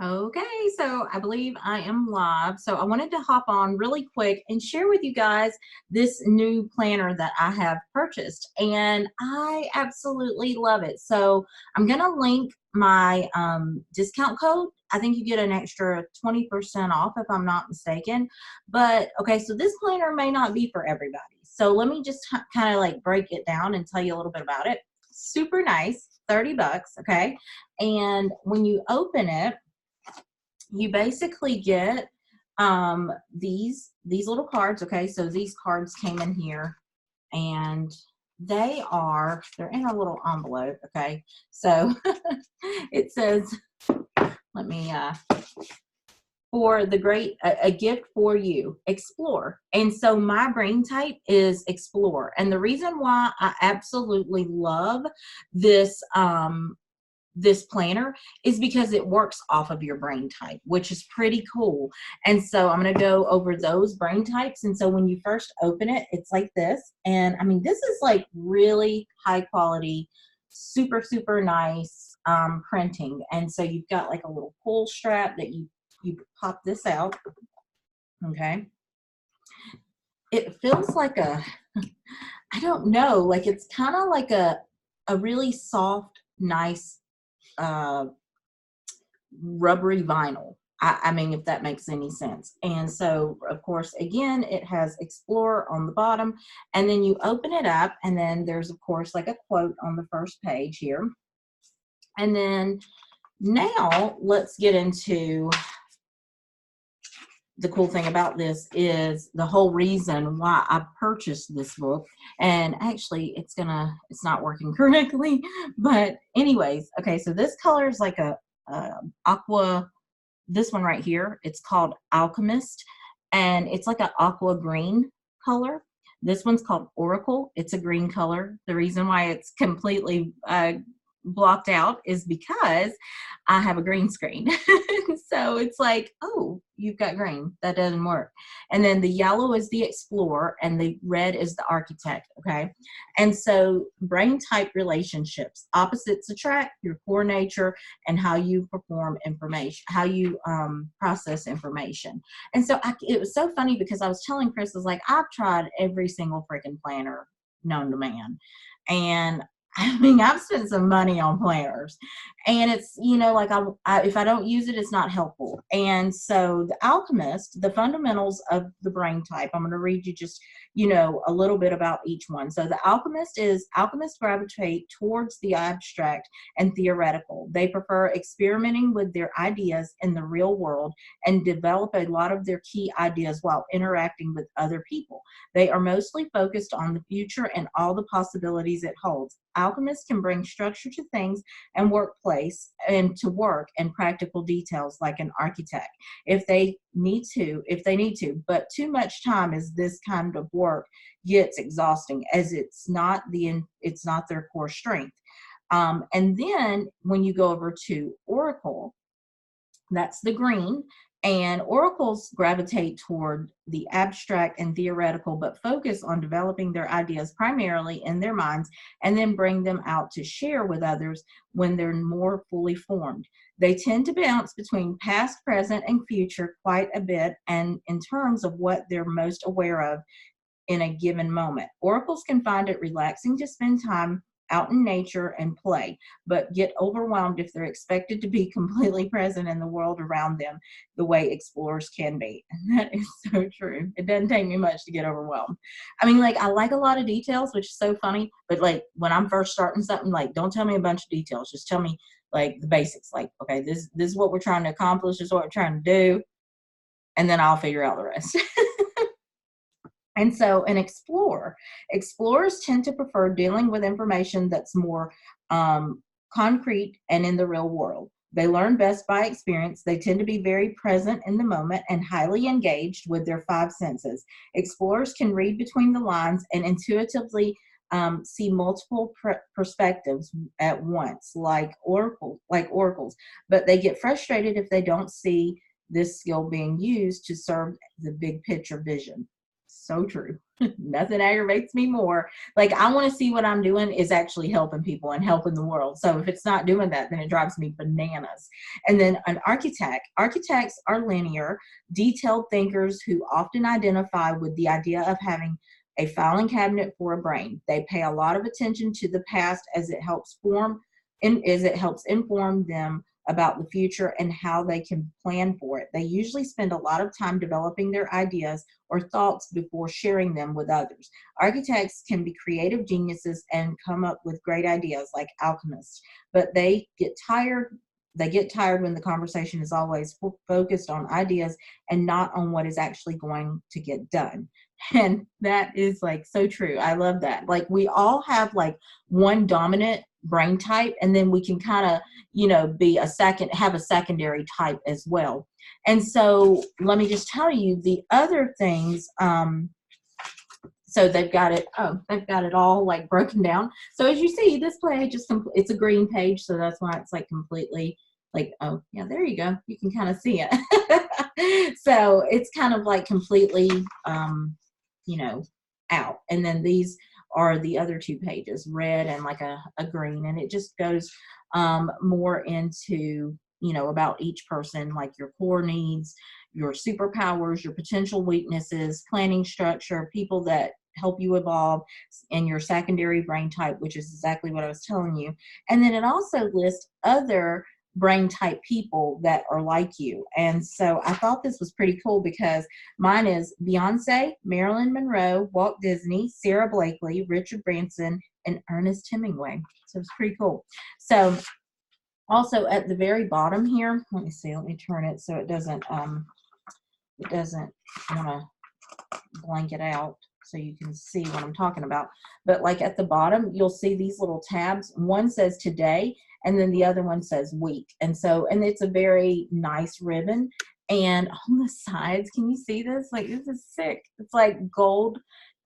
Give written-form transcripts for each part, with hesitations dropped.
Okay, so I believe I am live. So I wanted to hop on really quick and share with you guys this new planner that I have purchased, and I absolutely love it. So I'm going to link my discount code. I think you get an extra 20% off if I'm not mistaken. But okay, so this planner may not be for everybody. So let me just kind of like break it down and tell you a little bit about it. Super nice, 30 bucks, okay? And when you open it, you basically get these little cards. Okay, so these cards came in here, and they're in a little envelope. Okay, so it says, let me for the great a gift for you, explore. And so my brain type is explore, and the reason why I absolutely love this this planner is because it works off of your brain type, which is pretty cool. And so I'm going to go over those brain types. And so when you first open it, it's like this. And I mean, this is like really high quality, super nice printing. And so you've got like a little pull strap that you pop this out. Okay. It feels like I don't know, like it's kind of like a really soft, nice uh, rubbery vinyl. I mean, if that makes any sense. And so, of course, again, it has Explore on the bottom, and then you open it up, and then there's, of course, like a quote on the first page here. And then now let's get into the cool thing about this is the whole reason why I purchased this book. And actually it's not working correctly, but anyways, okay, so this color is like a aqua, this one right here, it's called Alchemist, and it's like an aqua green color. This one's called Oracle. It's a green color. The reason why it's completely blocked out is because I have a green screen. So it's like, oh, you've got green. That doesn't work. And then the yellow is the explorer, and the red is the architect. Okay. And so brain type relationships, opposites attract, your core nature, and how you perform information, how you process information. And so it was so funny because I was telling Chris, I was like, I've tried every single freaking planner known to man. And I mean, I've spent some money on planners, and it's, like if I don't use it, it's not helpful. And so the Alchemist, the fundamentals of the brain type, I'm going to read you just, a little bit about each one. So the Alchemists gravitate towards the abstract and theoretical. They prefer experimenting with their ideas in the real world and develop a lot of their key ideas while interacting with other people. They are mostly focused on the future and all the possibilities it holds. Alchemists can bring structure to things and workplace and to work and practical details like an architect if they need to, but too much time as this kind of work gets exhausting, as it's not their core strength. And then when you go over to Oracle, that's the green. And oracles gravitate toward the abstract and theoretical, but focus on developing their ideas primarily in their minds and then bring them out to share with others when they're more fully formed. They tend to bounce between past, present, and future quite a bit, and in terms of what they're most aware of in a given moment. Oracles can find it relaxing to spend time out in nature and play, but get overwhelmed if they're expected to be completely present in the world around them the way explorers can be. And that is so true. It doesn't take me much to get overwhelmed. I mean, like, I like a lot of details, which is so funny, but like when I'm first starting something, like, don't tell me a bunch of details. Just tell me like the basics. Like, okay, this is what we're trying to accomplish, this is what we're trying to do, and then I'll figure out the rest. And so explorers tend to prefer dealing with information that's more concrete and in the real world. They learn best by experience. They tend to be very present in the moment and highly engaged with their five senses. Explorers can read between the lines and intuitively see multiple perspectives at once, like oracles, but they get frustrated if they don't see this skill being used to serve the big picture vision. so true. Nothing aggravates me more. Like, I want to see what I'm doing is actually helping people and helping the world. So if it's not doing that, then it drives me bananas. And then an architect. Architects are linear, detailed thinkers who often identify with the idea of having a filing cabinet for a brain. They pay a lot of attention to the past as it helps inform them about the future and how they can plan for it. They usually spend a lot of time developing their ideas or thoughts before sharing them with others. Architects can be creative geniuses and come up with great ideas like alchemists, but they get tired. They get tired when the conversation is always focused on ideas and not on what is actually going to get done. And that is like so true. I love that. Like, we all have like one dominant brain type, and then we can kind of, have a secondary type as well. And so let me just tell you the other things. So they've got it all like broken down. So as you see, this page is it's a green page, so that's why it's like completely like, oh yeah, there you go. You can kind of see it. So it's kind of like completely, out. And then these are the other two pages, red and like a green, and it just goes more into, about each person, like your core needs, your superpowers, your potential weaknesses, planning structure, people that help you evolve, and your secondary brain type, which is exactly what I was telling you. And then it also lists other brain type people that are like you. And so I thought this was pretty cool because mine is Beyonce, Marilyn Monroe, Walt Disney, Sarah Blakely, Richard Branson, and Ernest Hemingway. So it's pretty cool. So also at the very bottom here, let me turn it so it doesn't want to blank it out so you can see what I'm talking about. But like at the bottom, you'll see these little tabs. One says today, and then the other one says week. And it's a very nice ribbon. And on the sides, can you see this? Like, this is sick. It's like gold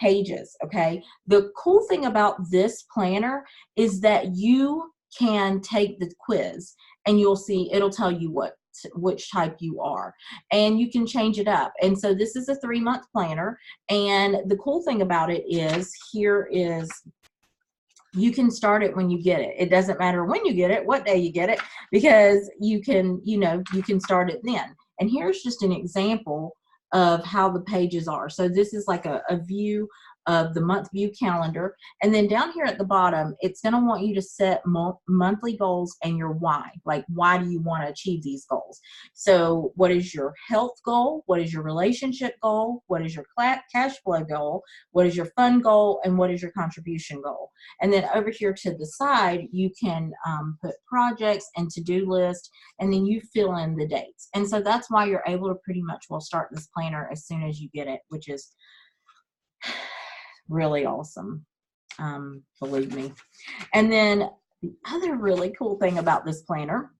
pages, okay? The cool thing about this planner is that you can take the quiz and you'll see, it'll tell you which type you are, and you can change it up. And so this is a 3-month planner, and the cool thing about it is you can start it when you get it. It doesn't matter when you get it, what day you get it, because you can start it then. And here's just an example of how the pages are. So this is like a view of the month view calendar. And then down here at the bottom, it's going to want you to set monthly goals and your why. Like, why do you want to achieve these goals? So what is your health goal? What is your relationship goal? What is your cash flow goal? What is your fun goal? And what is your contribution goal? And then over here to the side, you can put projects and to-do list, and then you fill in the dates. And so that's why you're able to pretty much start this planner as soon as you get it, which is really awesome, believe me. And then the other really cool thing about this planner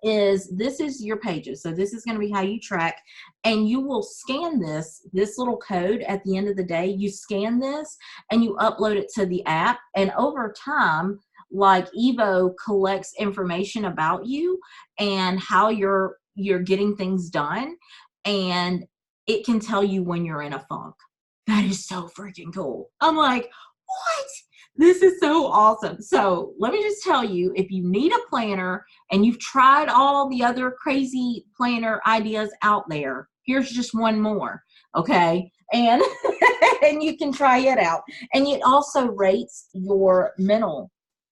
is this is your pages. So this is going to be how you track, and you will scan this little code at the end of the day. You scan this and you upload it to the app, and over time, like, Evo collects information about you and how you're getting things done, and it can tell you when you're in a funk. That is so freaking cool. I'm like, what? This is so awesome. So let me just tell you, if you need a planner and you've tried all the other crazy planner ideas out there, here's just one more, okay? And and you can try it out. And it also rates your mental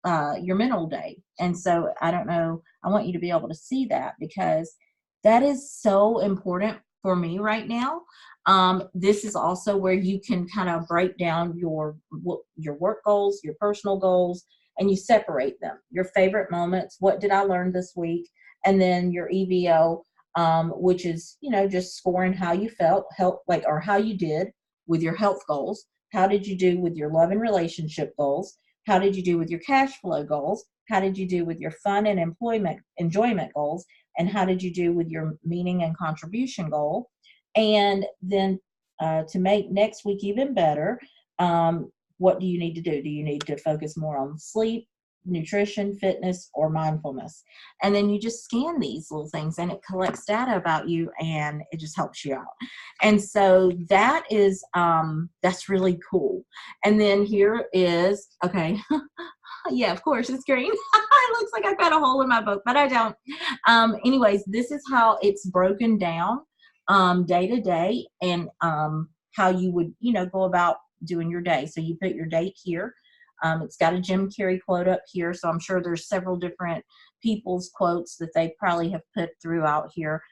day. And so I don't know, I want you to be able to see that, because that is so important for me right now. This is also where you can kind of break down your work goals, your personal goals, and you separate them. Your favorite moments, what did I learn this week? And then your EVO, which is, just scoring how you felt, or how you did with your health goals. How did you do with your love and relationship goals? How did you do with your cash flow goals? How did you do with your fun and enjoyment goals? And how did you do with your meaning and contribution goal? And then to make next week even better, what do you need to do? Do you need to focus more on sleep, nutrition, fitness, or mindfulness. And then you just scan these little things and it collects data about you and it just helps you out. And so that is, that's really cool. And then here is, okay. Yeah, of course it's green. It looks like I've got a hole in my book, but I don't. Anyways, this is how it's broken down day to day, and how you would, go about doing your day. So you put your date here. It's got a Jim Carrey quote up here, so I'm sure there's several different people's quotes that they probably have put throughout here.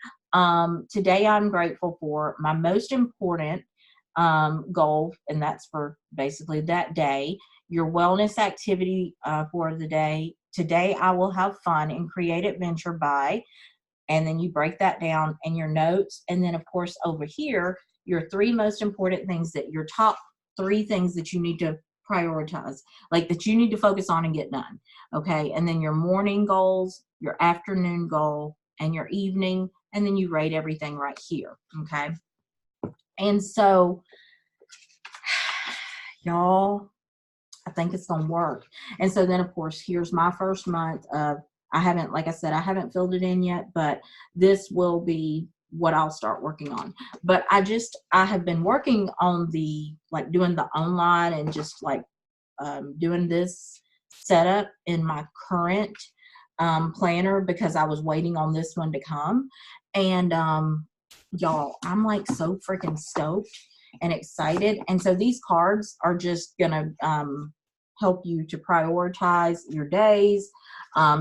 Today I'm grateful for my most important goal, and that's for basically that day. Your wellness activity for the day. Today I will have fun and create adventure by, and then you break that down in your notes. And then of course over here, your 3 most important things, that your top 3 things that you need to prioritize, like that you need to focus on and get done. Okay. And then your morning goals, your afternoon goal, and your evening. And then you rate everything right here. Okay. And so y'all, I think it's going to work. And so then of course, here's my first month of, I haven't, like I said, I haven't filled it in yet, but this will be what I'll start working on. But I have been working on doing the online and just doing this setup in my current planner, because I was waiting on this one to come. And y'all, I'm like so freaking stoked and excited. And so these cards are just gonna help you to prioritize your days,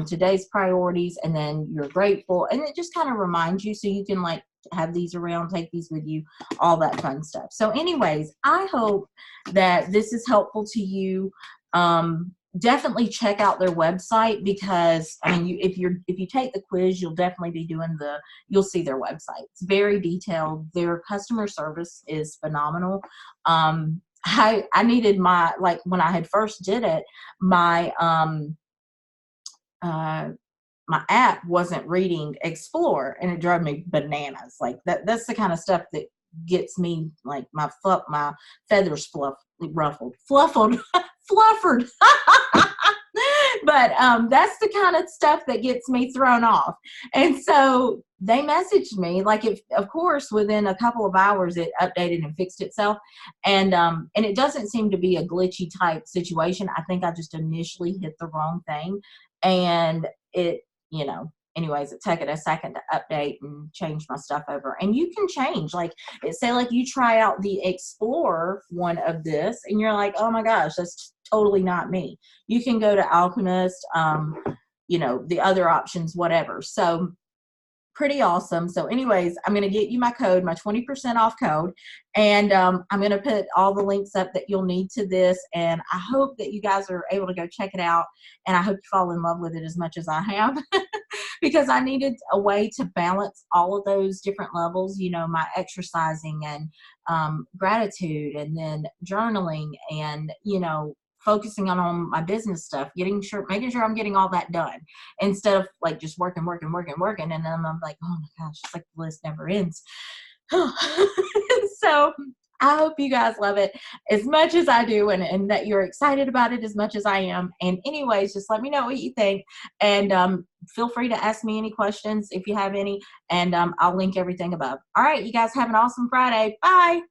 today's priorities, and then you're grateful, and it just kind of reminds you, so you can have these around, take these with you, all that fun stuff. So anyways, I hope that this is helpful to you. Definitely check out their website, because I mean, if you take the quiz, you'll definitely be you'll see their website. It's very detailed. Their customer service is phenomenal. I needed when I had first did it, my my app wasn't reading Explore, and it drove me bananas. Like that's the kind of stuff that gets me, like my feathers ruffled, fluffered. But that's the kind of stuff that gets me thrown off. And so they messaged me, of course, within a couple of hours, it updated and fixed itself. And it doesn't seem to be a glitchy type situation. I think I just initially hit the wrong thing, and it, anyways, it took it a second to update and change my stuff over. And you can change, you try out the Explore one of this and you're like, oh my gosh, that's totally not me. You can go to Alchemist, the other options, whatever. So pretty awesome. So anyways, I'm going to get you my code, my 20% off code. And I'm going to put all the links up that you'll need to this. And I hope that you guys are able to go check it out. And I hope you fall in love with it as much as I have, because I needed a way to balance all of those different levels, my exercising and gratitude, and then journaling, and, focusing on my business stuff, making sure I'm getting all that done, instead of just working. And then I'm like, oh my gosh, it's like the list never ends. So I hope you guys love it as much as I do, and that you're excited about it as much as I am. And anyways, just let me know what you think, and feel free to ask me any questions if you have any, and I'll link everything above. All right, you guys have an awesome Friday. Bye.